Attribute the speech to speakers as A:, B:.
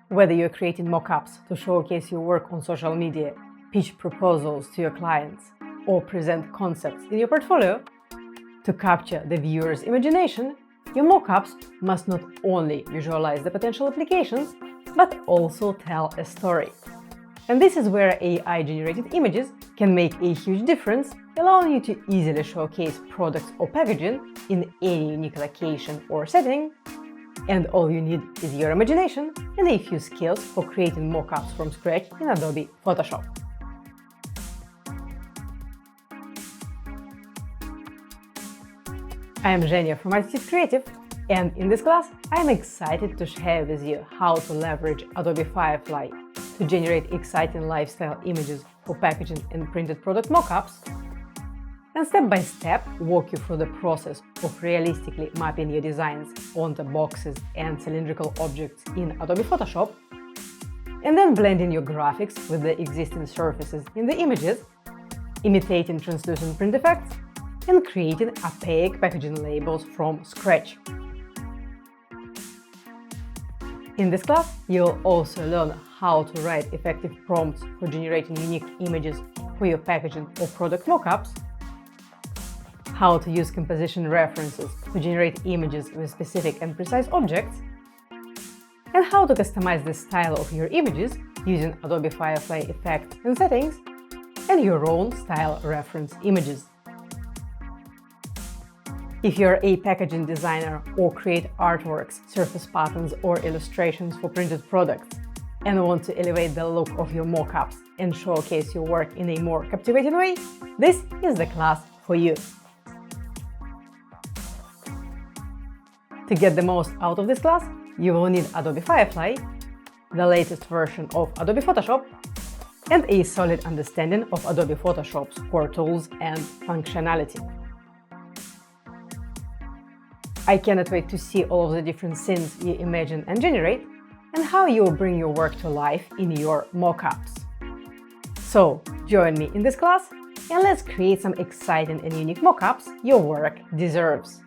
A: Whether you're creating mockups to showcase your work on social media, pitch proposals to your clients, or present concepts in your portfolio, to capture the viewer's imagination, your mockups must not only visualize the potential applications, but also tell a story. And this is where AI-generated images can make a huge difference, allowing you to easily showcase products or packaging in any unique location or setting. And all you need is your imagination and a few skills for creating mockups from scratch in Adobe Photoshop. I am Zhenya from Artistic Creative, and in this class I am excited to share with you how to leverage Adobe Firefly to generate exciting lifestyle images for packaging and printed product mockups, and step by step walk you through the process of realistically mapping your designs onto boxes and cylindrical objects in Adobe Photoshop, and then blending your graphics with the existing surfaces in the images, imitating translucent print effects, and creating opaque packaging labels from scratch. In this class, you'll also learn how to write effective prompts for generating unique images for your packaging or product mockups, how to use composition references to generate images with specific and precise objects, and how to customize the style of your images using Adobe Firefly effects and settings, and your own style reference images. If you're a packaging designer or create artworks, surface patterns, or illustrations for printed products and want to elevate the look of your mockups and showcase your work in a more captivating way, this is the class for you. To get the most out of this class, you will need Adobe Firefly, the latest version of Adobe Photoshop, and a solid understanding of Adobe Photoshop's core tools and functionality. I cannot wait to see all of the different scenes you imagine and generate, and how you will bring your work to life in your mockups. So, join me in this class, and let's create some exciting and unique mockups your work deserves.